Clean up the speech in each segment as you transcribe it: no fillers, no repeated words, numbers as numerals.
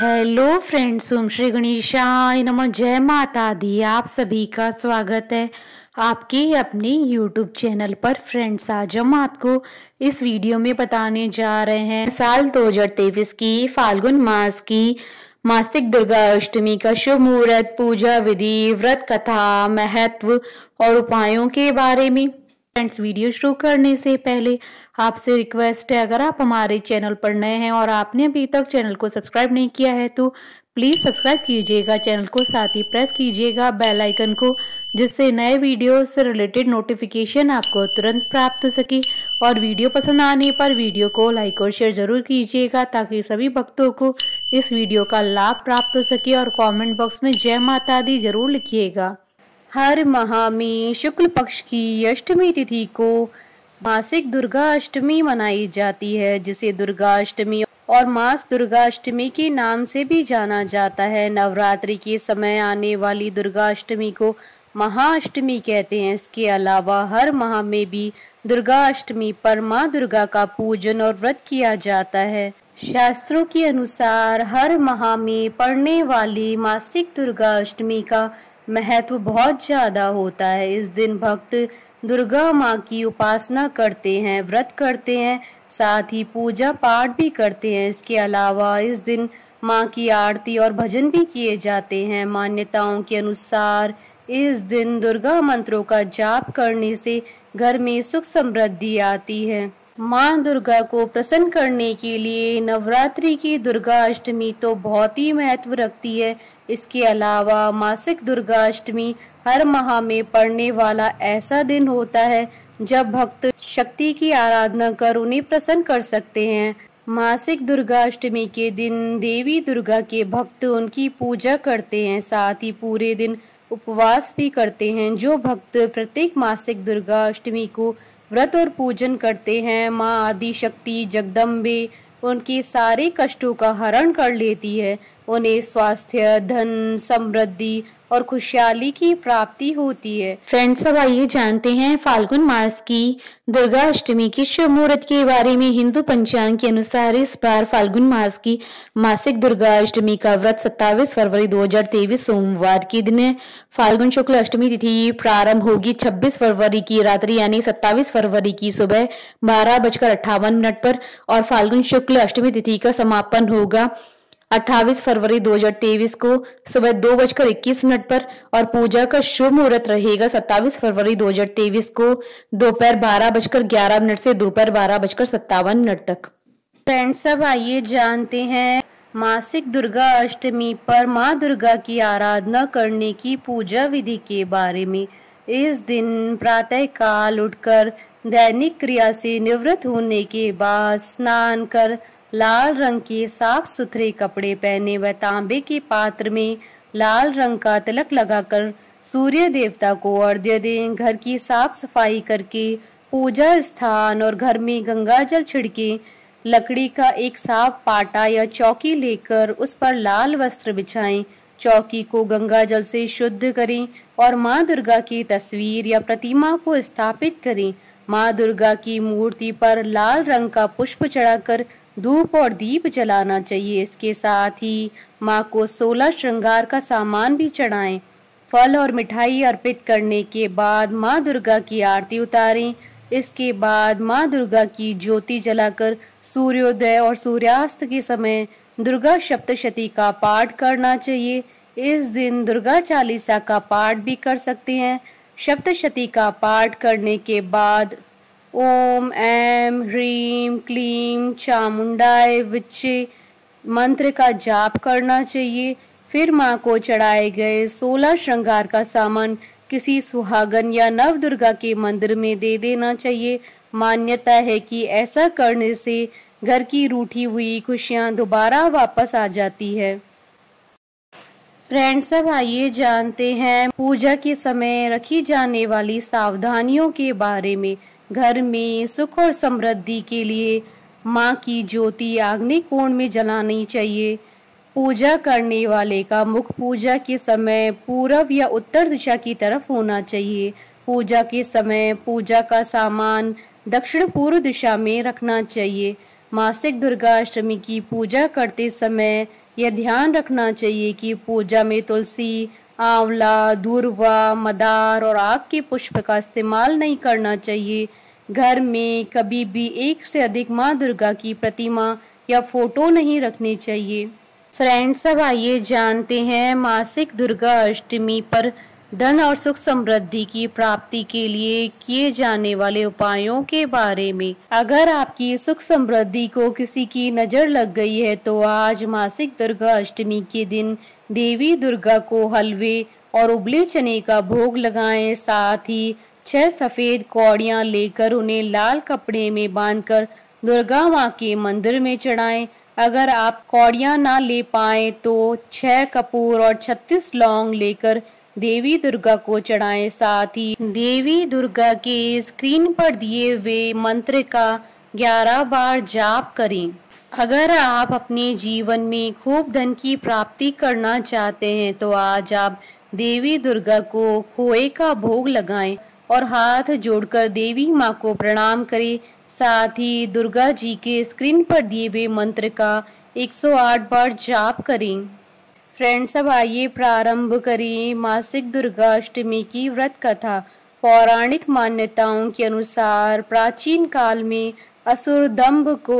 Hello friends, ओम श्री गणेशाय नमः। जय माता दी। आप सभी का स्वागत है आपके अपने यूट्यूब चैनल पर। फ्रेंड्स, आज हम आपको इस वीडियो में बताने जा रहे हैं साल 2023 की फाल्गुन मास की मासिक दुर्गा अष्टमी का शुभ मुहूर्त, पूजा विधि, व्रत कथा, महत्व और उपायों के बारे में। फ्रेंड्स, वीडियो शुरू करने से पहले आपसे रिक्वेस्ट है, अगर आप हमारे चैनल पर नए हैं और आपने अभी तक चैनल को सब्सक्राइब नहीं किया है तो प्लीज़ सब्सक्राइब कीजिएगा चैनल को, साथ ही प्रेस कीजिएगा बेल आइकन को, जिससे नए वीडियो से रिलेटेड नोटिफिकेशन आपको तुरंत प्राप्त हो सके। और वीडियो पसंद आने पर वीडियो को लाइक और शेयर जरूर कीजिएगा ताकि सभी भक्तों को इस वीडियो का लाभ प्राप्त हो सके। और कॉमेंट बॉक्स में जय माता दी जरूर लिखिएगा। हर माह में शुक्ल पक्ष की अष्टमी तिथि को मासिक दुर्गा अष्टमी मनाई जाती है, जिसे दुर्गा अष्टमी और मास दुर्गा अष्टमी के नाम से भी जाना जाता है। नवरात्रि के समय आने वाली दुर्गा अष्टमी को महाअष्टमी कहते हैं। इसके अलावा हर माह में भी दुर्गा अष्टमी पर माँ दुर्गा का पूजन और व्रत किया जाता है। शास्त्रों के अनुसार हर माह में पड़ने वाली मासिक दुर्गा अष्टमी का महत्व बहुत ज्यादा होता है। इस दिन भक्त दुर्गा माँ की उपासना करते हैं, व्रत करते हैं, साथ ही पूजा पाठ भी करते हैं। इसके अलावा इस दिन माँ की आरती और भजन भी किए जाते हैं। मान्यताओं के अनुसार इस दिन दुर्गा मंत्रों का जाप करने से घर में सुख समृद्धि आती है। माँ दुर्गा को प्रसन्न करने के लिए नवरात्रि की दुर्गा अष्टमी तो बहुत ही महत्व रखती है। इसके अलावा मासिक दुर्गा अष्टमी हर माह में पड़ने वाला ऐसा दिन होता है जब भक्त शक्ति की आराधना कर उन्हें प्रसन्न कर सकते हैं। मासिक दुर्गा अष्टमी के दिन देवी दुर्गा के भक्त उनकी पूजा करते हैं, साथ ही पूरे दिन उपवास भी करते हैं। जो भक्त प्रत्येक मासिक दुर्गा अष्टमी को व्रत और पूजन करते हैं, माँ आदि शक्ति जगदम्बे उनके सारे कष्टों का हरण कर लेती है। उन्हें स्वास्थ्य, धन, समृद्धि और खुशहाली की प्राप्ति होती है। फ्रेंड्स, अब आइए जानते हैं फाल्गुन मास की दुर्गा अष्टमी के शुभ मुहूर्त के बारे में। हिंदू पंचांग के अनुसार इस बार फाल्गुन मास की मासिक दुर्गा अष्टमी का व्रत 27 फरवरी 2023 सोमवार के दिन है। फाल्गुन शुक्ल अष्टमी तिथि प्रारंभ होगी 26 फरवरी की रात्रि यानी 27 फरवरी की सुबह 12:58 पर और फाल्गुन शुक्ल अष्टमी तिथि का समापन होगा 28 फरवरी 2023 को सुबह 2:21 पर और पूजा का शुभ मुहूर्त रहेगा 27 फरवरी 2023 को दोपहर 12:11 से दोपहर 12:57 तक। फ्रेंड्स, अब आइए जानते हैं मासिक दुर्गा अष्टमी पर माँ दुर्गा की आराधना करने की पूजा विधि के बारे में। इस दिन प्रातः काल उठकर दैनिक क्रिया से निवृत्त होने के बाद स्नान कर लाल रंग के साफ सुथरे कपड़े पहने व तांबे के पात्र में लाल रंग का तिलक लगाकर सूर्य देवता को अर्घ्य दें। घर की साफ सफाई करके पूजा स्थान और घर में गंगा जल छिड़के लकड़ी का एक साफ पाटा या चौकी लेकर उस पर लाल वस्त्र बिछाएं। चौकी को गंगा जल से शुद्ध करें और माँ दुर्गा की तस्वीर या प्रतिमा को स्थापित करें। माँ दुर्गा की मूर्ति पर लाल रंग का पुष्प चढ़ाकर धूप और दीप जलाना चाहिए। इसके साथ ही माँ को 16 श्रृंगार का सामान भी चढ़ाएं। फल और मिठाई अर्पित करने के बाद माँ दुर्गा की आरती उतारें। इसके बाद माँ दुर्गा की ज्योति जलाकर सूर्योदय और सूर्यास्त के समय दुर्गा सप्तशती का पाठ करना चाहिए। इस दिन दुर्गा चालीसा का पाठ भी कर सकते हैं। सप्तशती का पाठ करने के बाद ओम ऐं ह्रीं क्लीं चामुंडाय विच्चे मंत्र का जाप करना चाहिए। फिर माँ को चढ़ाए गए 16 श्रृंगार का सामान किसी सुहागन या नव दुर्गा के मंदिर में दे देना चाहिए। मान्यता है कि ऐसा करने से घर की रूठी हुई खुशियाँ दोबारा वापस आ जाती है। फ्रेंड्स, अब आइए जानते हैं पूजा के समय रखी जाने वाली सावधानियों के बारे में। घर में सुख और समृद्धि के लिए माँ की ज्योति आग्नेय कोण में जलानी चाहिए। पूजा करने वाले का मुख पूजा के समय पूर्व या उत्तर दिशा की तरफ होना चाहिए। पूजा के समय पूजा का सामान दक्षिण पूर्व दिशा में रखना चाहिए। मासिक दुर्गा अष्टमी की पूजा करते समय यह ध्यान रखना चाहिए कि पूजा में तुलसी, आंवला, दूर्वा, मदार और आग के पुष्प का इस्तेमाल नहीं करना चाहिए। घर में कभी भी एक से अधिक माँ दुर्गा की प्रतिमा या फोटो नहीं रखनी चाहिए। फ्रेंड्स, अब आइए जानते हैं मासिक दुर्गा अष्टमी पर धन और सुख समृद्धि की प्राप्ति के लिए किए जाने वाले उपायों के बारे में। अगर आपकी सुख समृद्धि को किसी की नजर लग गई है तो आज मासिक दुर्गा अष्टमी के दिन देवी दुर्गा को हलवे और उबले चने का भोग लगाएं। साथ ही 6 सफेद कौड़ियां लेकर उन्हें लाल कपड़े में बांधकर दुर्गा माँ के मंदिर में चढ़ाएं। अगर आप कौड़ियां ना ले पाए तो 6 कपूर और 36 लौंग लेकर देवी दुर्गा को चढ़ाएं। साथ ही देवी दुर्गा के स्क्रीन पर दिए हुए मंत्र का 11 बार जाप करें। अगर आप अपने जीवन में खूब धन की प्राप्ति करना चाहते हैं तो आज आप देवी दुर्गा को खोए का भोग लगाएं और हाथ जोड़कर देवी माँ को प्रणाम करें। साथ ही दुर्गा जी के स्क्रीन पर दिए हुए मंत्र का 108 बार जाप करें। फ्रेंड्स, अब आइए प्रारंभ करें मासिक दुर्गा अष्टमी की व्रत कथा। पौराणिक मान्यताओं के अनुसार प्राचीन काल में असुर दंभ को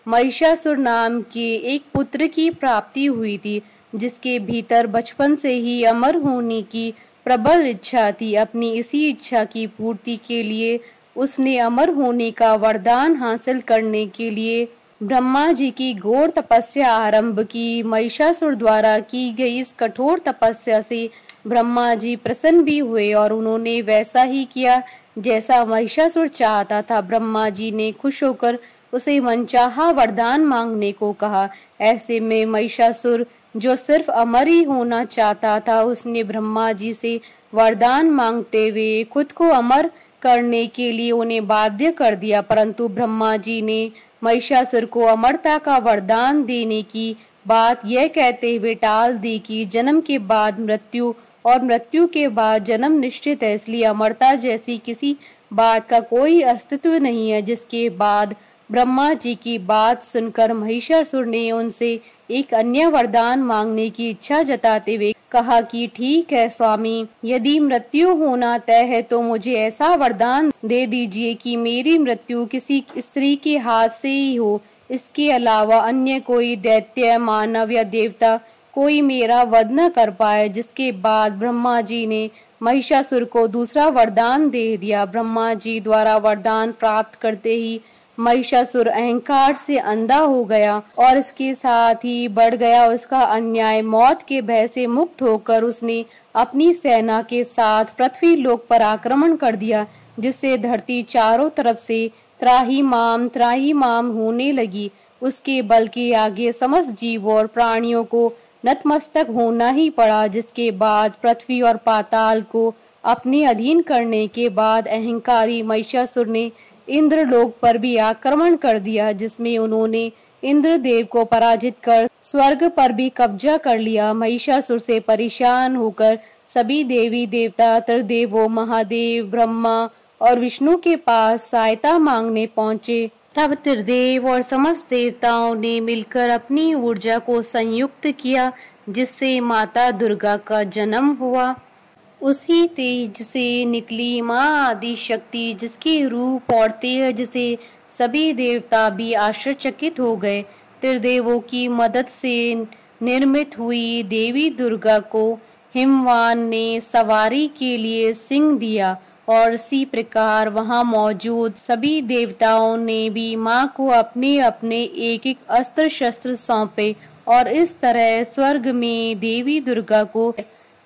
महिषासुर नाम के एक पुत्र की प्राप्ति हुई थी, जिसके भीतर बचपन से ही अमर होने की प्रबल इच्छा थी। अपनी इसी इच्छा की पूर्ति के लिए उसने अमर होने का वरदान हासिल करने के लिए ब्रह्मा जी की घोर तपस्या आरंभ की। महिषासुर द्वारा की गई इस कठोर तपस्या से ब्रह्मा जी प्रसन्न भी हुए और उन्होंने वैसा ही किया जैसा महिषासुर चाहता था। ब्रह्मा जी ने खुश होकर उसे मनचाहा वरदान मांगने को कहा। ऐसे में महिषासुर, जो सिर्फ अमर ही होना चाहता था, उसने ब्रह्मा जी से वरदान मांगते हुए खुद को अमर करने के लिए उन्हें बाध्य कर दिया। परंतु ब्रह्मा जी ने महिषासुर को अमरता का वरदान देने की बात यह कहते हुए टाल दी कि जन्म के बाद मृत्यु और मृत्यु के बाद जन्म निश्चित है, इसलिए अमरता जैसी किसी बात का कोई अस्तित्व नहीं है। जिसके बाद ब्रह्मा जी की बात सुनकर महिषासुर ने उनसे एक अन्य वरदान मांगने की इच्छा जताते हुए कहा कि ठीक है स्वामी, यदि मृत्यु होना तय है तो मुझे ऐसा वरदान दे दीजिए कि मेरी मृत्यु किसी स्त्री के हाथ से ही हो। इसके अलावा अन्य कोई दैत्य, मानव या देवता कोई मेरा वध न कर पाए। जिसके बाद ब्रह्मा जी ने महिषासुर को दूसरा वरदान दे दिया। ब्रह्मा जी द्वारा वरदान प्राप्त करते ही महिषासुर अहंकार से अंधा हो गया और इसके साथ ही बढ़ गया उसका अन्याय। मौत के भय से मुक्त होकर उसने अपनी सेना के साथ पृथ्वी लोक पर आक्रमण कर दिया, जिससे धरती चारों तरफ से त्राहिमाम होने लगी। उसके बल के आगे समस्त जीवों और प्राणियों को नतमस्तक होना ही पड़ा। जिसके बाद पृथ्वी और पाताल को अपने अधीन करने के बाद अहंकारी महिषासुर ने इंद्रलोक पर भी आक्रमण कर दिया, जिसमें उन्होंने इंद्रदेव को पराजित कर स्वर्ग पर भी कब्जा कर लिया। महिषासुर से परेशान होकर सभी देवी देवता त्रिदेवों महादेव, ब्रह्मा और विष्णु के पास सहायता मांगने पहुंचे। तब त्रिदेव और समस्त देवताओं ने मिलकर अपनी ऊर्जा को संयुक्त किया, जिससे माता दुर्गा का जन्म हुआ। उसी तेज से निकली माँ आदि शक्ति, जिसके रूप और तेज से सभी देवता भी आश्चर्यचकित हो गए। त्रिदेवों की मदद से निर्मित हुई देवी दुर्गा को हिमवान ने सवारी के लिए सिंह दिया और इसी प्रकार वहां मौजूद सभी देवताओं ने भी माँ को अपने अपने एक एक अस्त्र शस्त्र सौंपे और इस तरह स्वर्ग में देवी दुर्गा को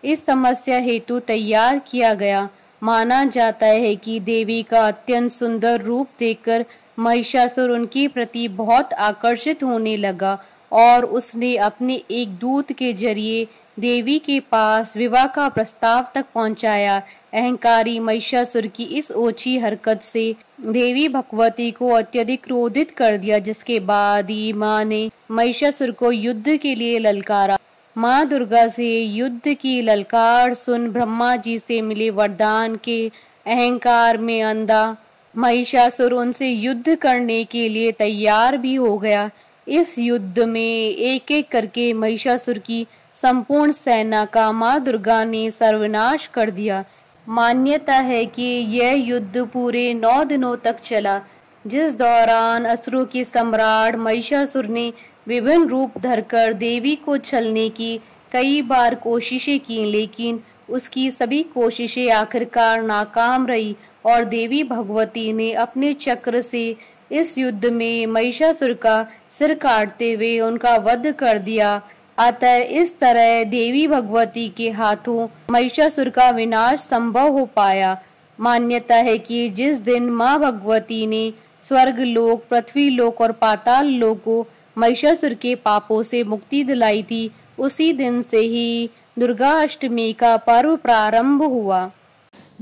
इस समस्या हेतु तैयार किया गया। माना जाता है कि देवी का अत्यंत सुंदर रूप देखकर महिषासुर उनके प्रति बहुत आकर्षित होने लगा और उसने अपने एक दूत के जरिए देवी के पास विवाह का प्रस्ताव तक पहुंचाया। अहंकारी महिषासुर की इस ओछी हरकत से देवी भगवती को अत्यधिक क्रोधित कर दिया, जिसके बाद ही माँ ने महिषासुर को युद्ध के लिए ललकारा। माँ दुर्गा से युद्ध की ललकार सुन ब्रह्मा जी से मिले वरदान के अहंकार में अंधा महिषासुर उनसे युद्ध करने के लिए तैयार भी हो गया। इस युद्ध में एक एक करके महिषासुर की संपूर्ण सेना का मां दुर्गा ने सर्वनाश कर दिया। मान्यता है कि यह युद्ध पूरे 9 दिनों तक चला, जिस दौरान असुरों के सम्राट महिषासुर ने विभिन्न रूप धरकर देवी को छलने की कई बार कोशिशें की, लेकिन उसकी सभी कोशिशें आखिरकार नाकाम रही और देवी भगवती ने अपने चक्र से इस युद्ध में महिषासुर का सिर काटते हुए उनका वध कर दिया। अतः इस तरह देवी भगवती के हाथों महिषासुर का विनाश संभव हो पाया। मान्यता है कि जिस दिन मां भगवती ने स्वर्ग लोक, पृथ्वी लोक और पाताल लोक को महिषासुर के पापों से मुक्ति दिलाई थी, उसी दिन से ही दुर्गा अष्टमी का पर्व प्रारंभ हुआ।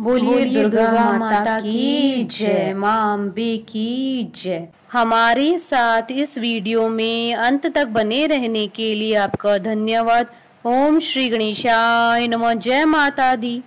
बोलिए दुर्गा माता की जय, मां अम्बे की जय। हमारे साथ इस वीडियो में अंत तक बने रहने के लिए आपका धन्यवाद। ओम श्री गणेशाय नमः। जय माता दी।